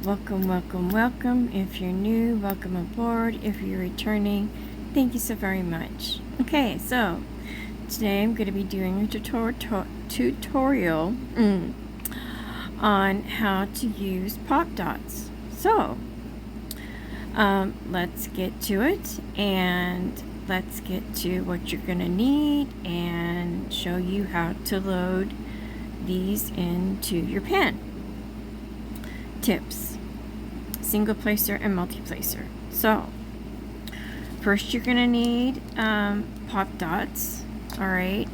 welcome. If you're new, welcome aboard. If you're returning, thank you so very much. Okay, so today I'm going to be doing a tutorial on how to use pop dots. So let's get to it, and let's get to what you're going to need and show you how to load these into your pen. Tips: single placer and multi-placer. So first you're going to need pop dots. Alright,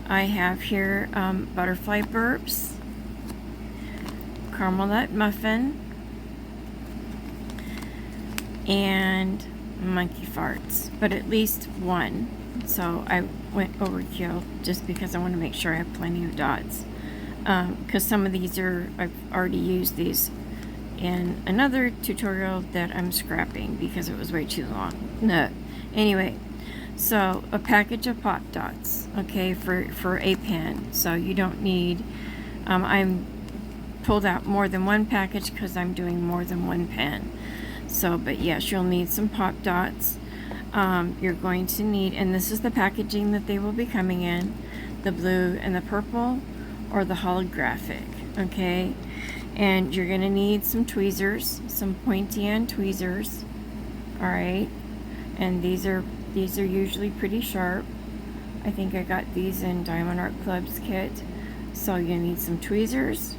I have here butterfly burps, caramel nut muffin, and monkey farts, but at least one. So I went overkill just because I want to make sure I have plenty of dots, because some of these I've already used these in another tutorial that I'm scrapping because it was way too long. No, anyway, so a package of pop dots, okay, for a pen. So you don't need, I'm pulled out more than one package because I'm doing more than one pen. So, but yes, you'll need some pop dots. You're going to need, and this is the packaging that they will be coming in, the blue and the purple, or the holographic, okay? And you're going to need some tweezers, some pointy end tweezers, alright? And these are usually pretty sharp. I think I got these in Diamond Art Club's kit. So you need some tweezers.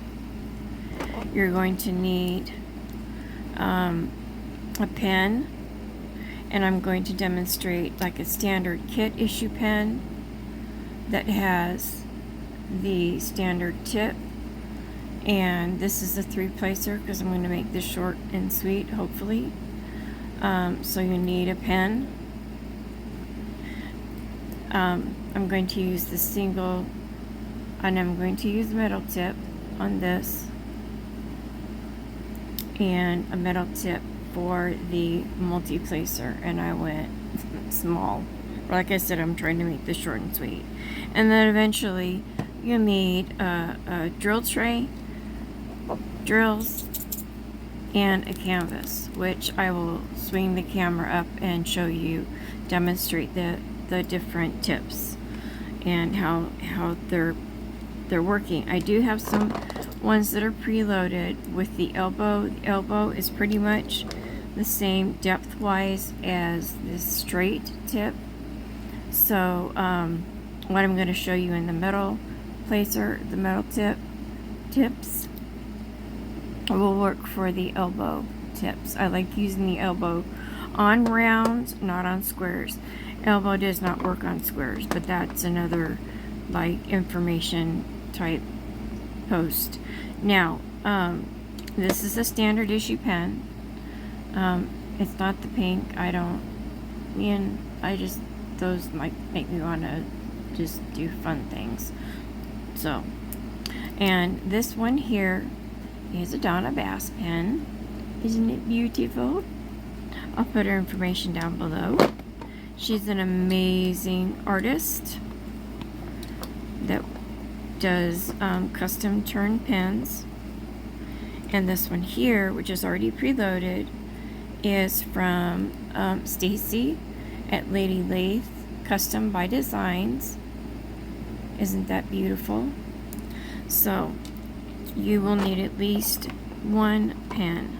You're going to need a pen, and I'm going to demonstrate like a standard kit issue pen that has the standard tip, and this is a 3-placer because I'm going to make this short and sweet, hopefully. So you need a pen. I'm going to use the single, and I'm going to use metal tip on this, and a metal tip for the multi-placer, and I went small. Like I said, I'm trying to make this short and sweet. And then eventually you need a drill tray, drills, and a canvas, which I will swing the camera up and show you, demonstrate the different tips and how they're working. I do have some ones that are preloaded with the elbow. The elbow is pretty much the same depth wise as this straight tip. So what I'm going to show you in the metal placer, the metal tips will work for the elbow tips. I like using the elbow on rounds, not on squares. Elbow does not work on squares, but that's another like information type post. Now this is a standard issue pen. It's not the pink. Those might make me want to just do fun things. So, and this one here is a Donna Bass pen. Isn't it beautiful? I'll put her information down below. She's an amazing artist that does custom turn pens. And this one here, which is already preloaded, is from Stacy at Lady Lathe Custom by Designs. Isn't that beautiful? So you will need at least one pen,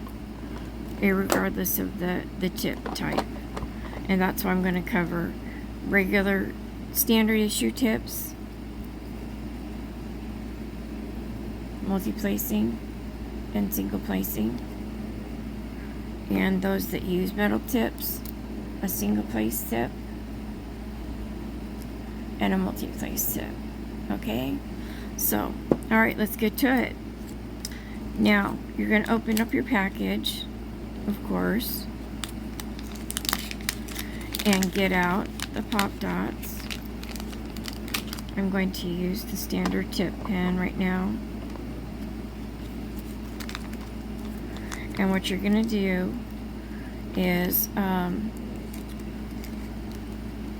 irregardless of the tip type. And that's why I'm going to cover regular standard issue tips, multi-placing, and single placing, and those that use metal tips, a single place tip, and a multi-place tip. Okay, so alright, let's get to it. Now you're going to open up your package, of course, and get out the pop dots. I'm going to use the standard tip pen right now. And what you're going to do is, oh,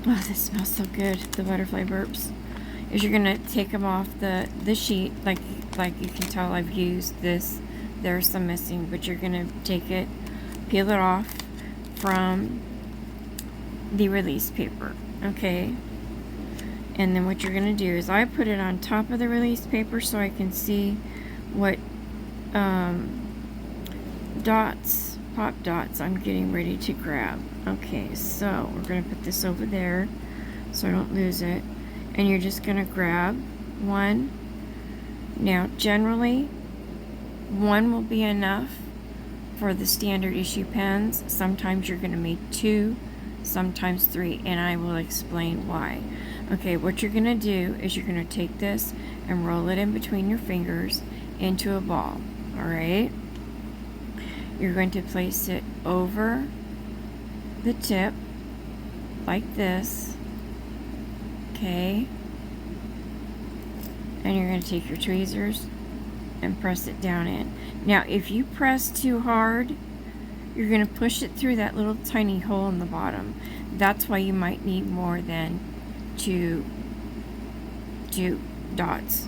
this smells so good, the butterfly burps, is you're going to take them off the sheet, like you can tell I've used this there's some missing, but you're going to take it, peel it off from the release paper, okay? And then what you're going to do is I put it on top of the release paper so I can see what dots, pop dots I'm getting ready to grab. Okay, so we're going to put this over there so I don't lose it. And you're just going to grab one. Now, generally, one will be enough for the standard issue pens. Sometimes you're going to make two, sometimes three, and I will explain why. Okay, what you're going to do is you're going to take this and roll it in between your fingers into a ball, alright? You're going to place it over the tip like this, okay? And you're going to take your tweezers and press it down in. Now, if you press too hard, you're going to push it through that little tiny hole in the bottom. That's why you might need more than two dots,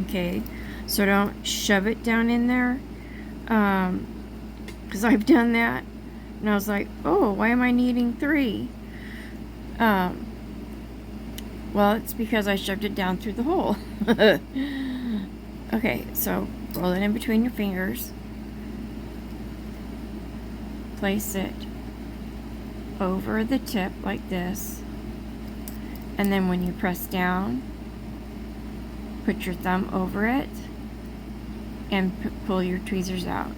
okay? So don't shove it down in there, because I've done that and I was like, oh, why am I needing three? Well, it's because I shoved it down through the hole. Okay, so roll it in between your fingers, place it over the tip like this, and then when you press down, put your thumb over it and pull your tweezers out.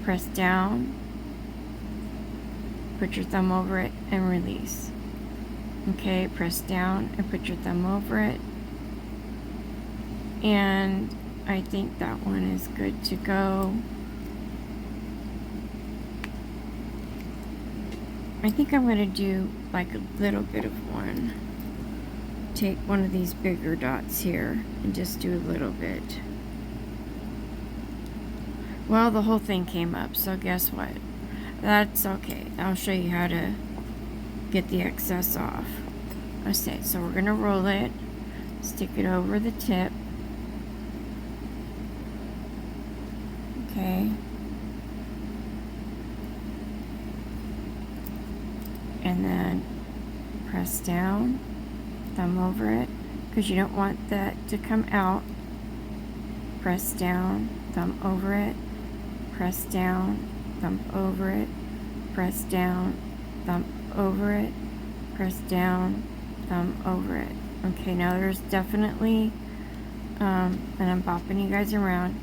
Press down, put your thumb over it, and release. Okay, press down and put your thumb over it. And I think that one is good to go. I think I'm going to do like a little bit of one. Take one of these bigger dots here and just do a little bit. Well, the whole thing came up, so guess what? That's okay. I'll show you how to get the excess off. Okay, so we're going to roll it, stick it over the tip. Okay. And then press down, thumb over it, because you don't want that to come out. Press down, thumb over it, press down, thumb over it, press down, thumb over it, press down, thumb over it. Okay, now there's definitely, and I'm bopping you guys around,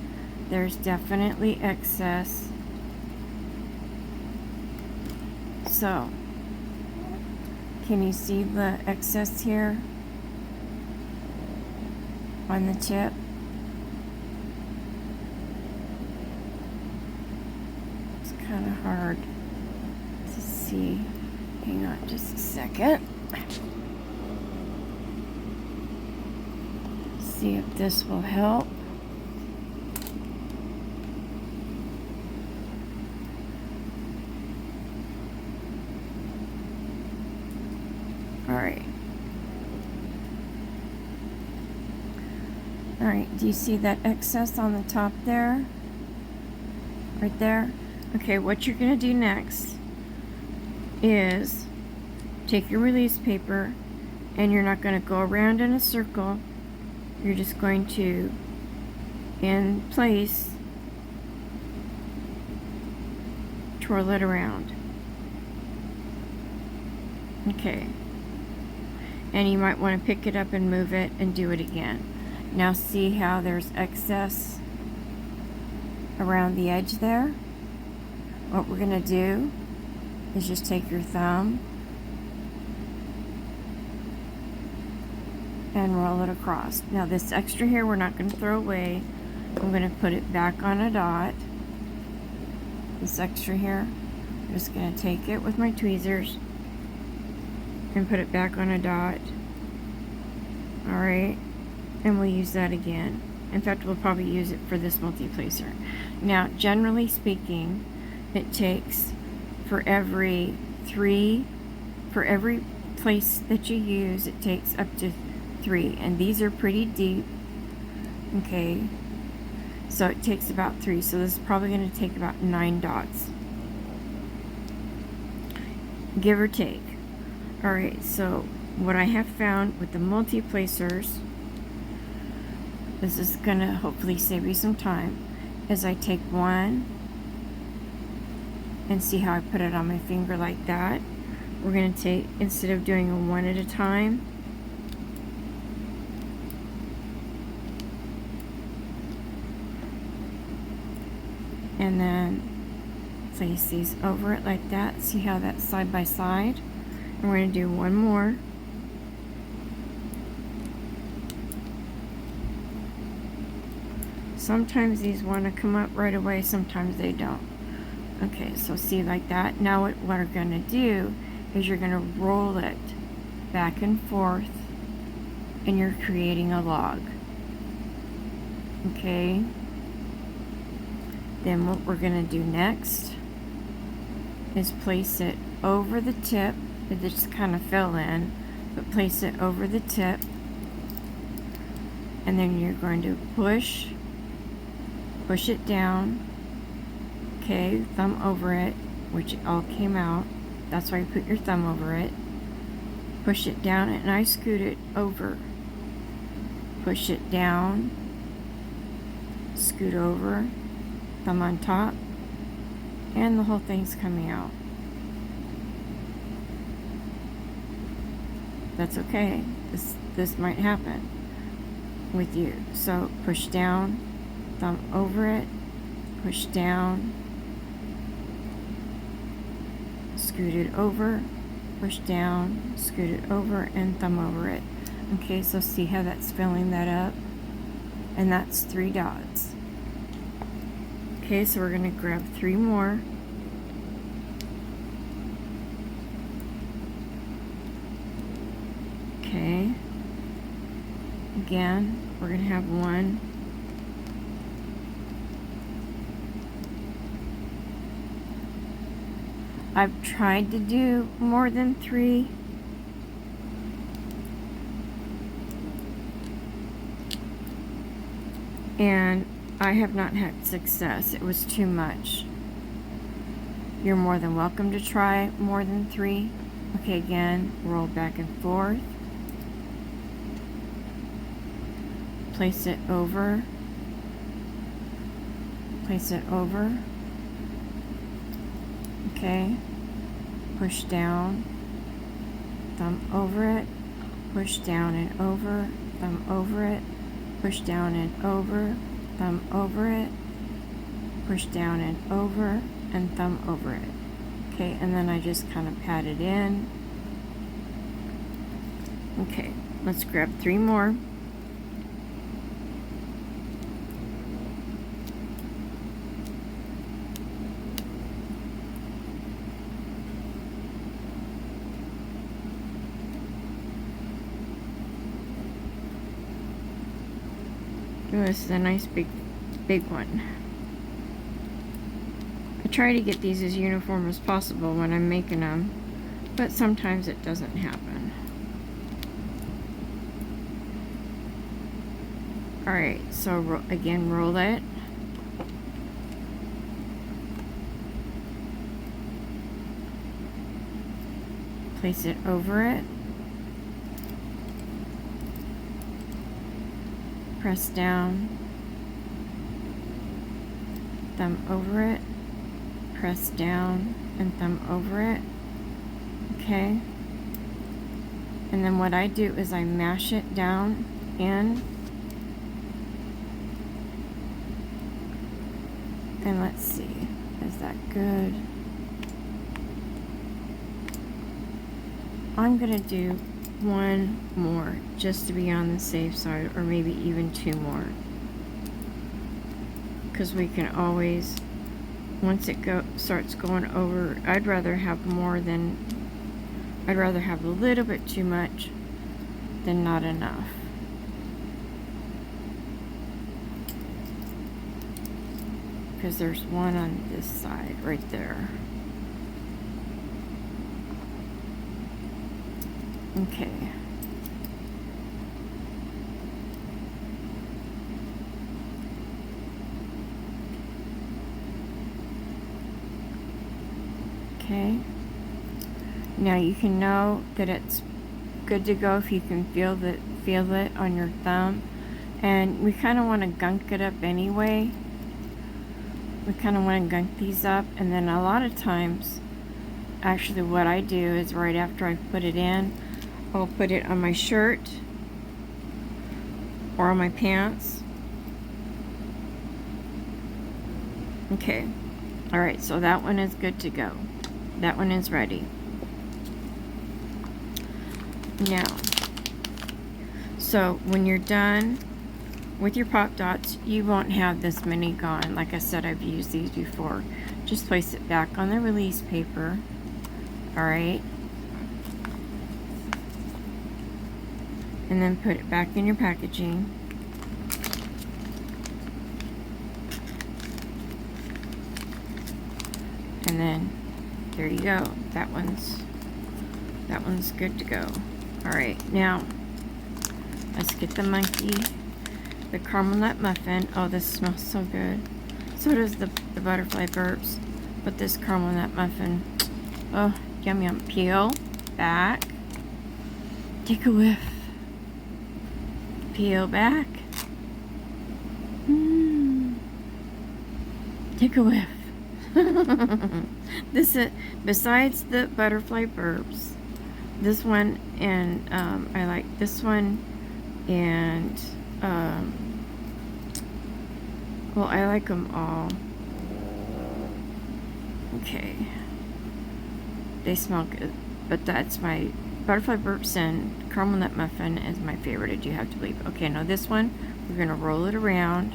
there's definitely excess. So, can you see the excess here on the tip? It's kind of hard to see. Hang on just a second. See if this will help. Alright, do you see that excess on the top there? Right there? Okay, what you're going to do next is take your release paper, and you're not going to go around in a circle. You're just going to, in place, twirl it around. Okay. And you might want to pick it up and move it and do it again. Now see how there's excess around the edge there? What we're going to do is just take your thumb and roll it across. Now this extra here we're not going to throw away. I'm going to put it back on a dot. This extra here, I'm just going to take it with my tweezers and put it back on a dot. Alright, and we'll use that again. In fact, we'll probably use it for this multi-placer. Now, generally speaking, it takes for every place that you use, it takes up to 3, and these are pretty deep. Okay, So it takes about 3. So this is probably going to take about 9 dots, give or take. Alright, so what I have found with the multi-placers, this is going to hopefully save you some time, is I take one, and see how I put it on my finger like that. We're going to take, instead of doing a one at a time, and then place these over it like that. See how that's side by side? And we're going to do one more. Sometimes these want to come up right away, sometimes they don't. Okay, so see like that. Now what we're going to do is you're going to roll it back and forth, and you're creating a log. Okay. Then what we're going to do next is place it over the tip. It just kind of fell in, but place it over the tip, and then you're going to push it down. Okay, thumb over it, which it all came out. That's why you put your thumb over it. Push it down, and I scoot it over. Push it down, scoot over, thumb on top, and the whole thing's coming out. That's okay. This might happen with you. So push down, thumb over it, push down, scoot it over, push down, scoot it over, and thumb over it. Okay, so see how that's filling that up? And that's 3 dots. Okay, so we're going to grab 3 more. Okay. Again, we're going to have 1. I've tried to do more than 3. And I have not had success. It was too much. You're more than welcome to try more than 3. Okay, again, roll back and forth. Place it over. Place it over. Okay. Push down. Thumb over it. Push down and over. Thumb over it. Push down and over. Thumb over it. Push down and over. And thumb over it. Okay, and then I just kind of pat it in. Okay, let's grab 3 more. Ooh, this is a nice big one. I try to get these as uniform as possible when I'm making them, but sometimes it doesn't happen. Alright, so again, roll it. Place it over it. Press down, thumb over it, press down, and thumb over it. Okay. And then what I do is I mash it down in. And let's see, is that good? I'm gonna do 1 more just to be on the safe side, or maybe even 2 more, because we can always, once it starts going over, I'd rather have a little bit too much than not enough. Because there's one on this side right there. Okay. Now you can know that it's good to go if you can feel it on your thumb. And we kind of want to gunk it up anyway. We kind of want to gunk these up, and then a lot of times, actually what I do is right after I put it in, I'll put it on my shirt or on my pants. Okay, alright, so that one is good to go. That one is ready. Now, so when you're done with your pop dots, you won't have this many gone. Like I said, I've used these before. Just place it back on the release paper. Alright. And then put it back in your packaging. And then there you go. That one's good to go. Alright, now let's get the monkey. The caramel nut muffin. Oh, this smells so good. So does the butterfly burps. But this caramel nut muffin. Oh, yum yum. Peel back. Take a whiff. Peel back. Take a whiff. This is, besides the butterfly burps, this one, and I like this one, and well, I like them all. Okay, they smell good, but that's my butterfly burps, and caramel nut muffin is my favorite, I do have to believe. Okay, now this one, we're gonna roll it around.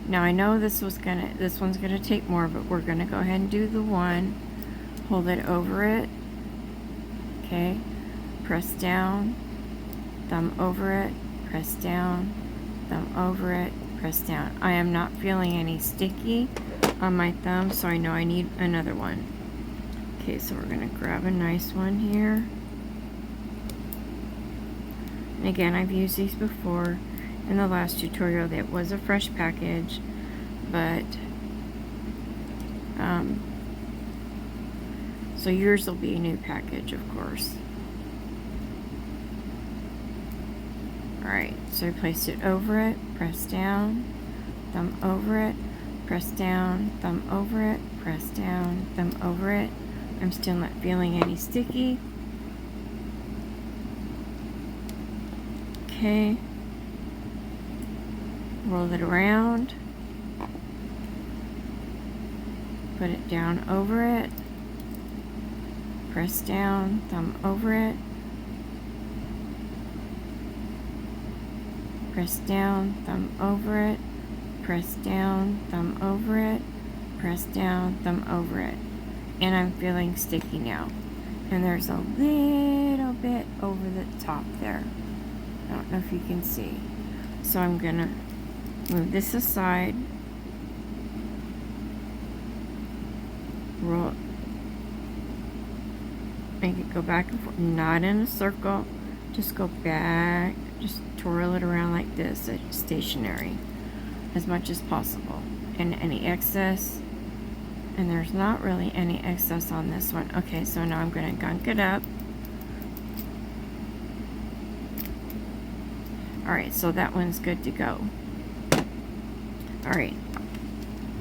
Now I know this one's gonna take more, but we're gonna go ahead and do the one. Hold it over it. Okay, press down, thumb over it, press down, thumb over it, press down. I am not feeling any sticky on my thumb, so I know I need another one. Okay, so we're gonna grab a nice one here. And again, I've used these before in the last tutorial. That was a fresh package, but so yours will be a new package, of course. Alright, so I placed it over it, press down, thumb over it, press down, thumb over it, press down, thumb over it. I'm still not feeling any sticky. Okay. Roll it around. Put it down over it. Press down, thumb over it. Press down, thumb over it. Press down, thumb over it. Press down, thumb over it. And I'm feeling sticky now. And there's a little bit over the top there. I don't know if you can see. So I'm gonna move this aside. Roll. Make it go back and forth. Not in a circle. Just go back. Just twirl it around like this. It's stationary as much as possible. And any excess. And there's not really any excess on this one. Okay, so now I'm going to gunk it up. Alright, so that one's good to go. Alright,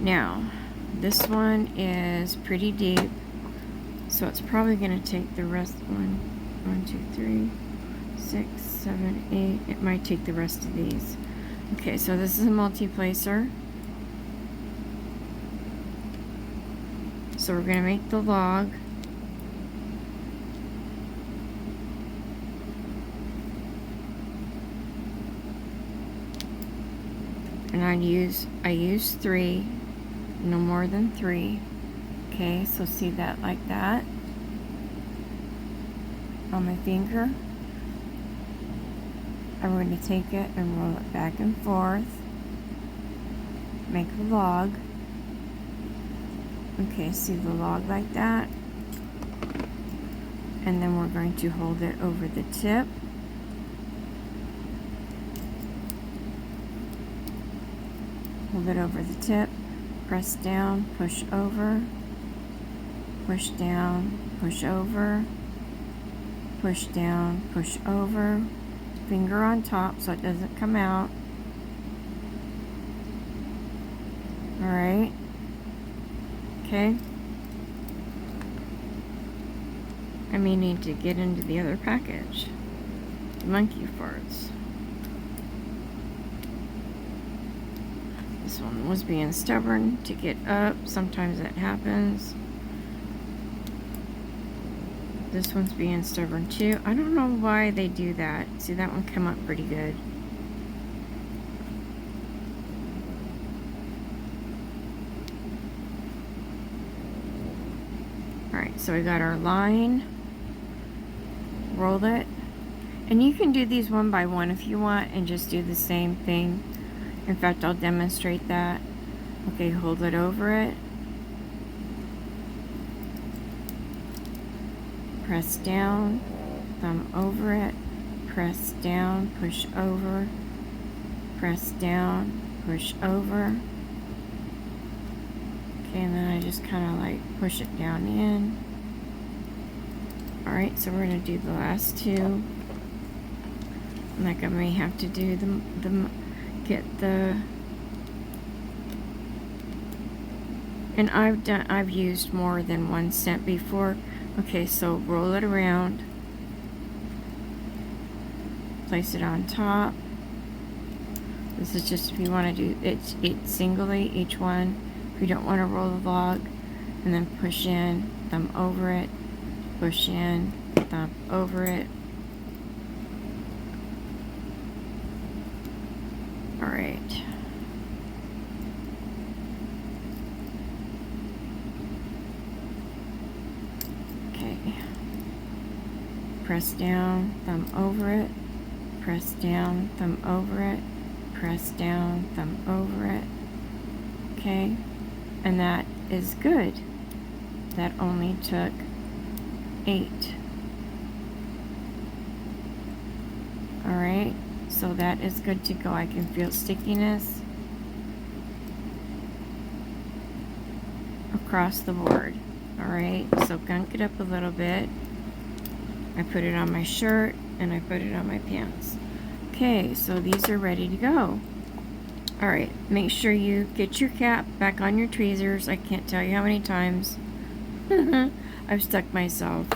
now this one is pretty deep, so it's probably going to take the rest. 1, 2, 3, 6, 7, 8. It might take the rest of these. Okay, so this is a multi-placer. So we're going to make the log. And I use 3, no more than 3. Okay, so see that like that on my finger. I'm going to take it and roll it back and forth. Make a log. Okay, see the log like that. And then we're going to hold it over the tip. Hold it over the tip, press down, push over, push down, push over, push down, push over, finger on top so it doesn't come out. Alright. Okay. I may need to get into the other package. The monkey farts. This one was being stubborn to get up. Sometimes that happens. This one's being stubborn too. I don't know why they do that. See, that one come up pretty good. Alright, so we got our line. Roll it. And you can do these one by one if you want and just do the same thing. In fact, I'll demonstrate that. Okay, hold it over it. Press down, thumb over it, press down, push over, press down, push over. Okay, and then I just kind of like push it down in. Alright, so we're going to do the last two. Like I may have to do get the, and I've used more than one cent before. Okay, so roll it around, place it on top. This is just if you want to do it singly, each one. If you don't want to roll the log, and then push in, thumb over it, push in, thumb over it. Alright. Okay. Press down, thumb over it, press down, thumb over it, press down, thumb over it. Okay, and that is good. That only took 8. Alright, so that is good to go. I can feel stickiness across the board. Alright, so gunk it up a little bit. I put it on my shirt and I put it on my pants. Okay, so these are ready to go. Alright, make sure you get your cap back on your tweezers. I can't tell you how many times I've stuck myself.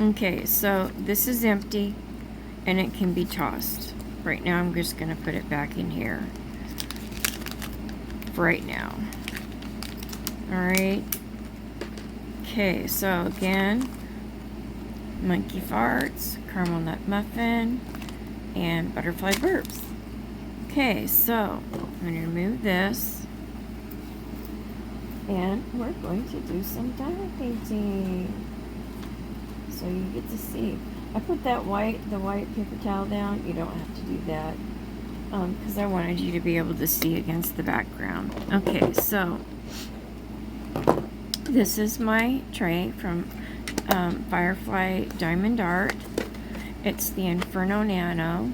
Okay, so this is empty and it can be tossed. Right now I'm just going to put it back in here. For right now. Alright. Okay, so again, monkey farts, caramel nut muffin, and butterfly burps. Okay, so I'm going to remove this, and we're going to do some diamond painting. So you get to see. I put the white paper towel down. You don't have to do that because I wanted you to be able to see against the background. Okay, so this is my tray from Firefly Diamond Art. It's the Inferno Nano.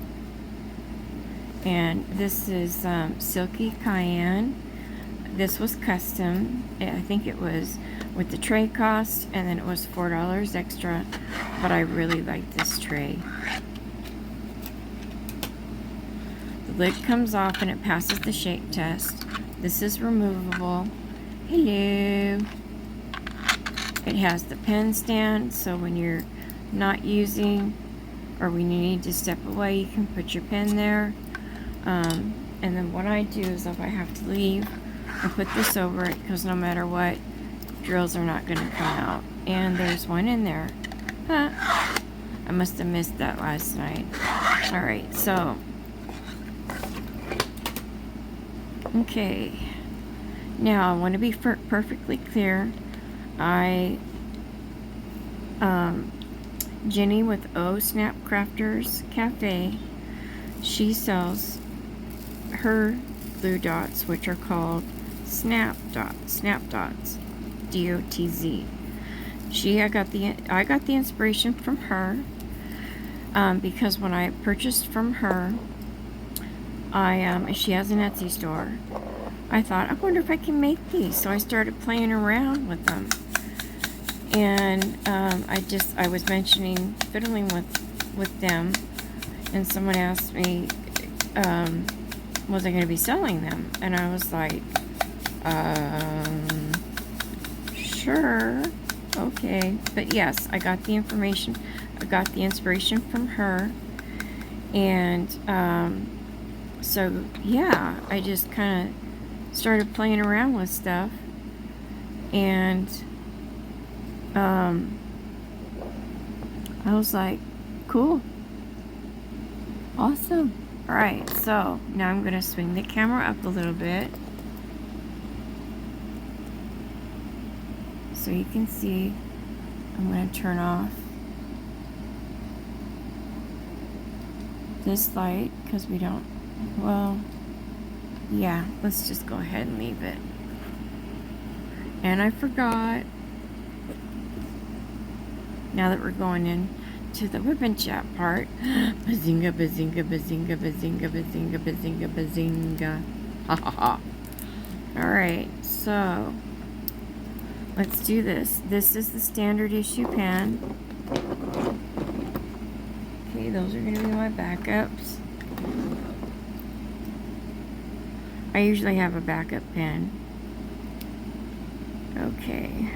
And this is Silky Cayenne. This was custom. I think it was with the tray cost, and then it was $4 extra. But I really like this tray. The lid comes off and it passes the shake test. This is removable. Hello. It has the pen stand, so when you're not using or when you need to step away, you can put your pen there. And then what I do is if I have to leave, I put this over it because no matter what, drills are not going to come out. And there's one in there. Huh. I must have missed that last night. Alright, so. Okay. Now, I want to be perfectly clear. Jenny with O Snap Crafters Cafe, she sells her glue dots, which are called snap dots, D-O-T-Z. I got the inspiration from her because when I purchased from her, she has an Etsy store. I thought, I wonder if I can make these. So I started playing around with them. And I was mentioning fiddling with them, and someone asked me, was I going to be selling them? And I was like, sure, okay. But yes, I got the information, I got the inspiration from her, and so yeah, I just kind of started playing around with stuff, and I was like, cool, awesome. Alright, so now I'm going to swing the camera up a little bit so you can see. I'm going to turn off this light because we don't, well, yeah, let's just go ahead and leave it. And I forgot, now that we're going in to the ribbon chat part, bazinga, bazinga, bazinga, bazinga, bazinga, bazinga, bazinga, ha ha ha. Alright, so let's do this. This is the standard issue pen. Okay, those are going to be my backups. I usually have a backup pen. Okay.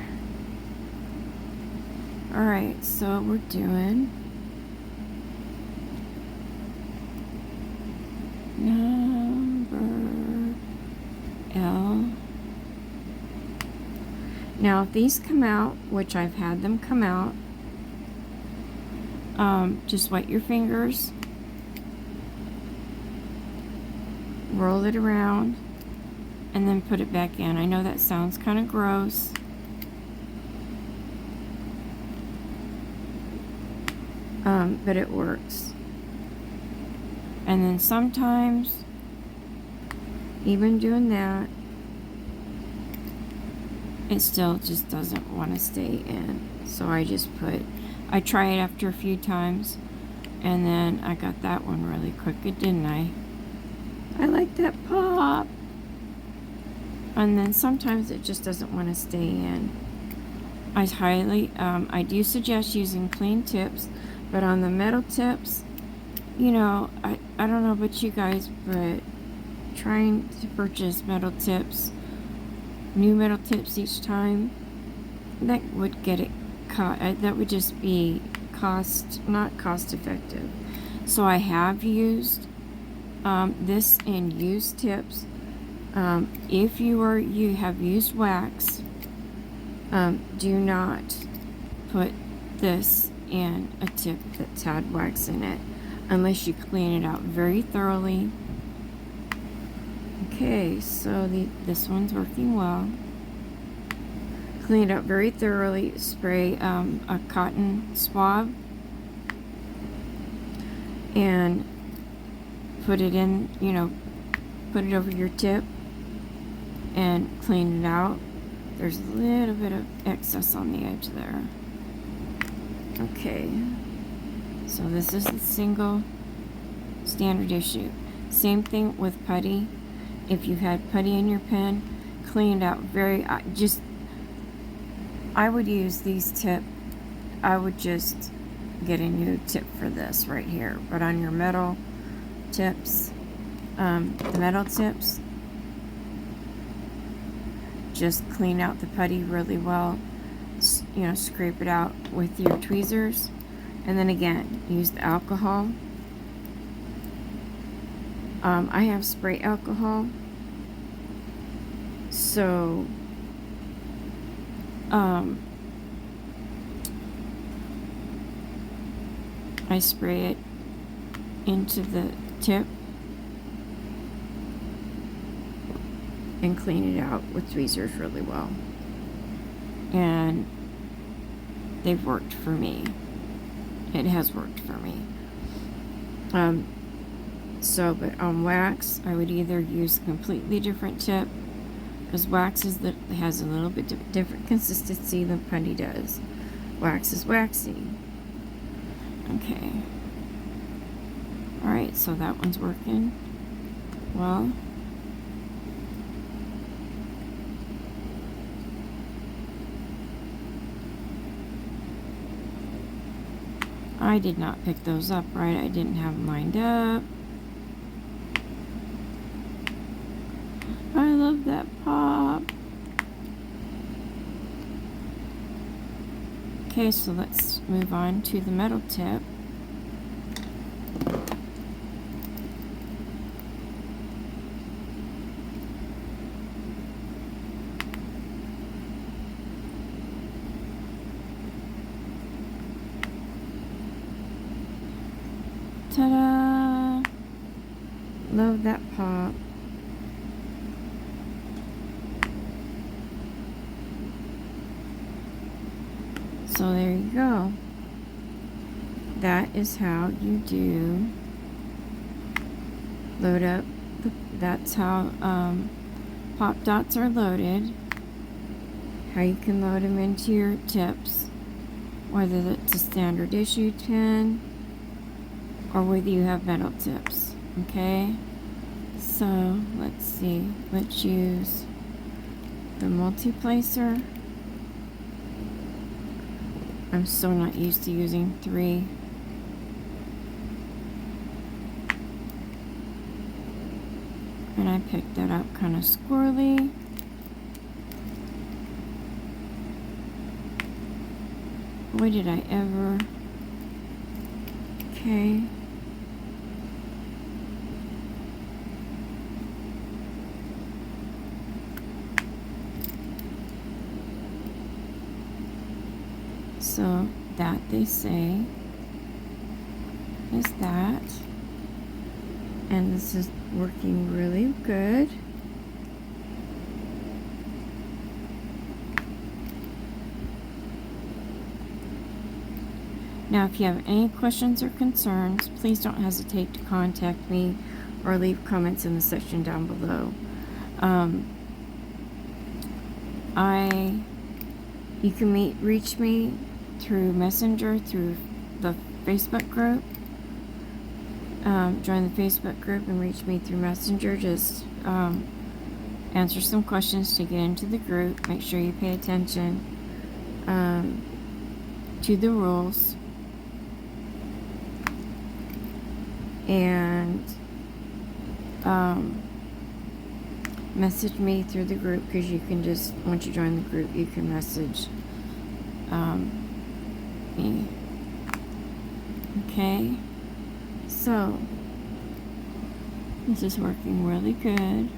Alright, so we're doing number L. Now, if these come out, which I've had them come out, just wet your fingers, roll it around, and then put it back in. I know that sounds kind of gross. But it works. And then sometimes, even doing that, it still just doesn't want to stay in. So I try it after a few times, and then I got that one really quick, didn't I? I like that pop. And then sometimes it just doesn't want to stay in. I do suggest using clean tips. But on the metal tips, you know, I don't know about you guys, but trying to purchase metal tips, new metal tips each time, that would get it caught. That would just be not cost effective. So I have used this in used tips. If you have used wax, do not put this in a tip that's had wax in it unless you clean it out very thoroughly. Okay, so this one's working well. Clean it up very thoroughly. Spray a cotton swab and put it in, put it over your tip and clean it out. There's a little bit of excess on the edge there. Okay, so this is the single standard issue. Same thing with putty. If you've had putty in your pen, clean it out I would use these tips. I would just get a new tip for this right here. But on your metal tips, the metal tips, just clean out the putty really well. Scrape it out with your tweezers, and then again use the alcohol. I have spray alcohol, so I spray it into the tip and clean it out with tweezers really well. And they've worked for me. It has worked for me. But on wax, I would either use a completely different tip, because wax has a little bit different consistency than putty does. Wax is waxy. Okay. Alright, so that one's working well. I did not pick those up right. I didn't have them lined up. I love that pop. Okay, so let's move on to the metal tip. Ta-da! Love that pop. So there you go. That is how you do load up. That's how pop dots are loaded. How you can load them into your tips, whether that's a standard issue tin or whether you have metal tips. Okay, so let's see. Let's use the multi-placer. I'm so not used to using 3. And I picked that up kind of squirrely. Boy, did I ever. Okay. So that, they say, is that. And this is working really good. Now, if you have any questions or concerns, please don't hesitate to contact me or leave comments in the section down below. You can reach me through Messenger, through the Facebook group. Join the Facebook group and reach me through Messenger. Just answer some questions to get into the group. Make sure you pay attention to the rules. And message me through the group, because you can just, once you join the group, you can message me. Okay, so this is working really good.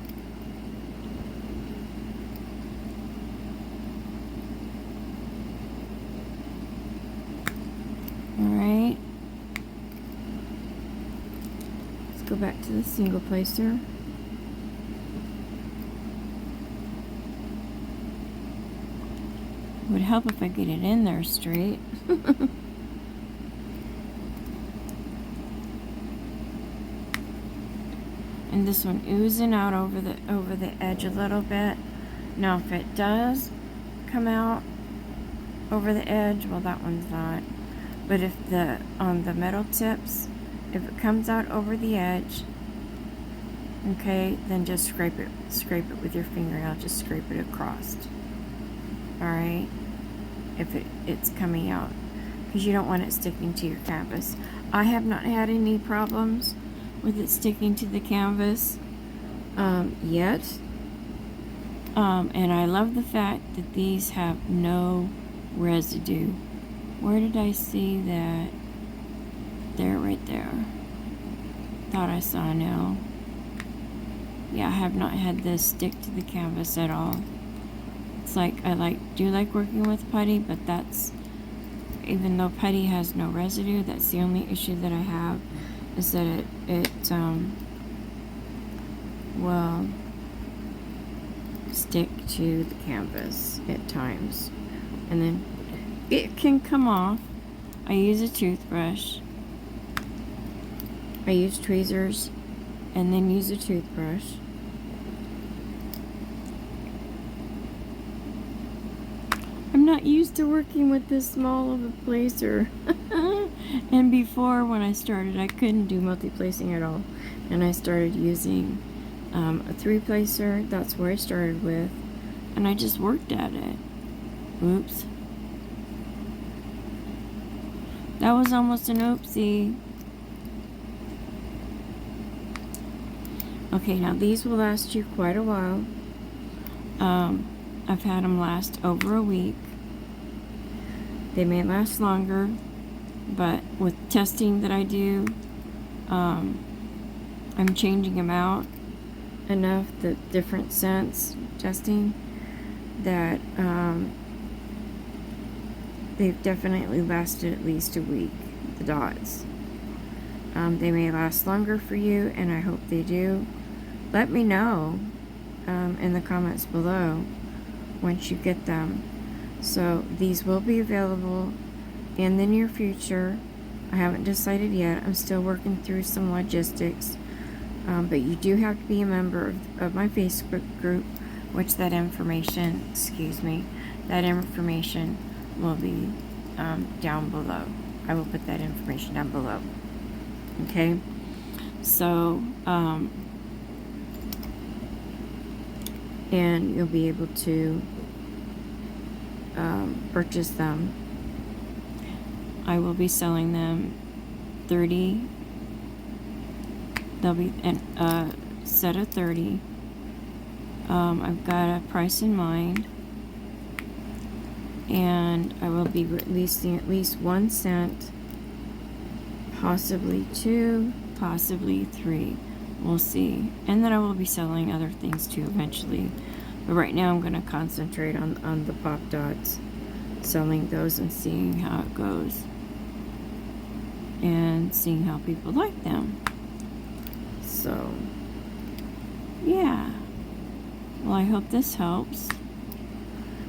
Alright, let's go back to the single placer. Would help if I get it in there straight. And this one oozing out over the edge a little bit. Now if it does come out over the edge, well, that one's not. But if on the metal tips, if it comes out over the edge, okay, then just scrape it with your fingernail. Just scrape it across. Alright, if it's coming out, because you don't want it sticking to your canvas. I have not had any problems with it sticking to the canvas yet, and I love the fact that these have no residue. Where did I see that? There, right there. Thought I saw a nail. Yeah, I have not had this stick to the canvas at all. It's like, I do like working with putty, but that's, even though putty has no residue, that's the only issue that I have, is that it will stick to the canvas at times, and then it can come off. I use a toothbrush. I use tweezers and then use a toothbrush. I'm not used to working with this small of a placer. And before, when I started, I couldn't do multi-placing at all. And I started using a 3-placer. That's where I started with. And I just worked at it. Oops. That was almost an oopsie. Okay, now these will last you quite a while. I've had them last over a week. They may last longer, but with testing that I do, I'm changing them out enough, the different scents testing, that they've definitely lasted at least a week, the dots. They may last longer for you, and I hope they do. Let me know in the comments below once you get them. So these will be available in the near future. I haven't decided yet. I'm still working through some logistics. But you do have to be a member of my Facebook group, which that information, that information will be down below. I will put that information down below. Okay? So, and you'll be able to purchase them. I will be selling them 30. They'll be a set of 30. I've got a price in mind, and I will be releasing at least 1 cent, possibly 2, possibly 3. We'll see. And then I will be selling other things too eventually. But right now I'm going to concentrate on the pop dots, selling those and seeing how it goes. And seeing how people like them. So, yeah. Well, I hope this helps.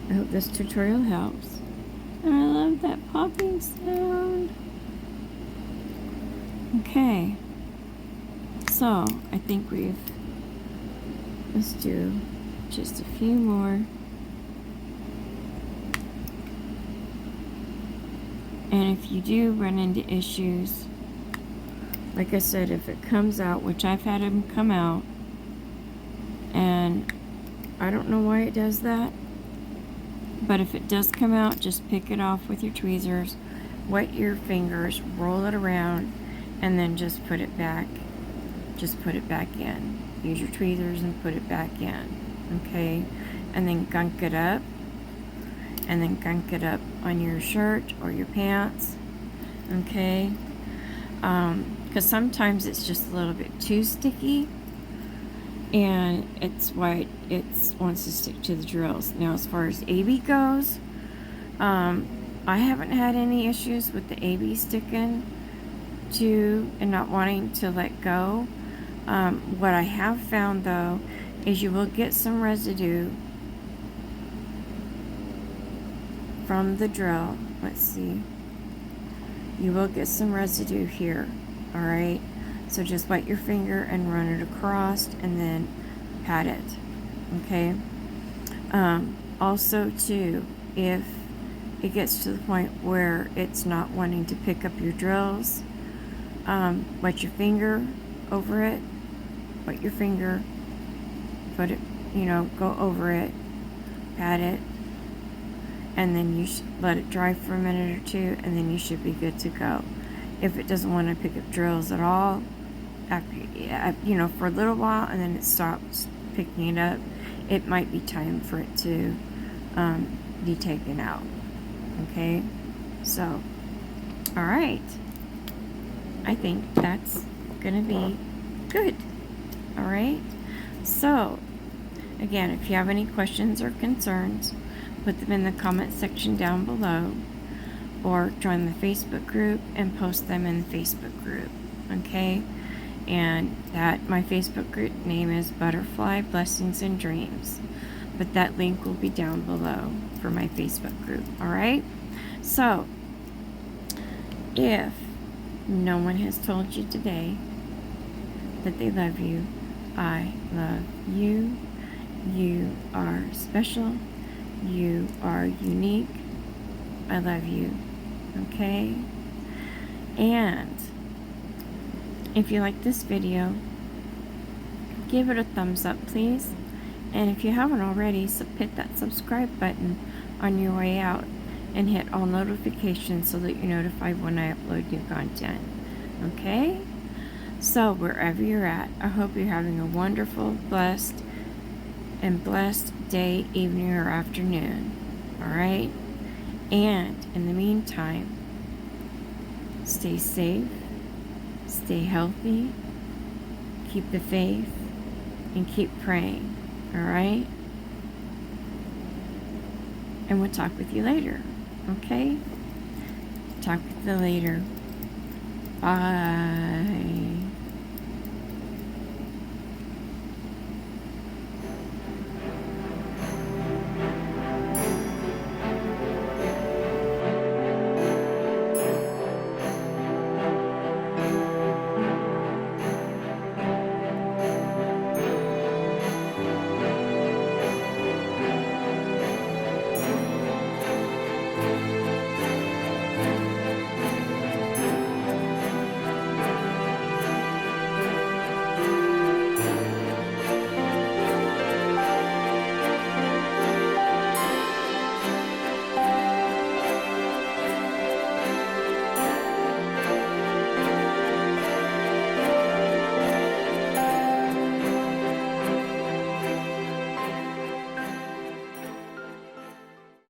I hope this tutorial helps. And I love that popping sound. Okay. So, I think let's do just a few more. And if you do run into issues, like I said, if it comes out, which I've had them come out, and I don't know why it does that, but if it does come out, just pick it off with your tweezers, wet your fingers, roll it around, and then just put it back. Just put it back in. Use your tweezers and put it back in. Okay? And then gunk it up. And then gunk it up on your shirt or your pants. Okay? Because sometimes it's just a little bit too sticky, and it's why it wants to stick to the drills. Now, as far as AB goes, I haven't had any issues with the AB sticking to and not wanting to let go. What I have found though is you will get some residue from the drill. Let's see. You will get some residue here. Alright? So just wet your finger and run it across and then pat it. Okay? Also too, if it gets to the point where it's not wanting to pick up your drills, wet your finger over it. Wet your finger. Put it, go over it. Pat it. And then you let it dry for a minute or two, and then you should be good to go. If it doesn't want to pick up drills at all, after, for a little while, and then it stops picking it up, it might be time for it to be taken out. Okay? So, alright. I think that's gonna be good. Alright? So, again, if you have any questions or concerns, put them in the comment section down below, or join the Facebook group and post them in the Facebook group. Okay? And my Facebook group name is Butterfly Blessings and Dreams. But that link will be down below for my Facebook group. Alright? So, if no one has told you today that they love you, I love you. You are special. You are unique. I love you. Okay? And if you like this video, give it a thumbs up, please. And if you haven't already, hit that subscribe button on your way out. and hit all notifications so that you're notified when I upload new content. Okay? So, wherever you're at, I hope you're having a wonderful, blessed day, evening, or afternoon. Alright? And in the meantime, stay safe, stay healthy, keep the faith, and keep praying. Alright? And we'll talk with you later. Okay? Talk with you later. Bye.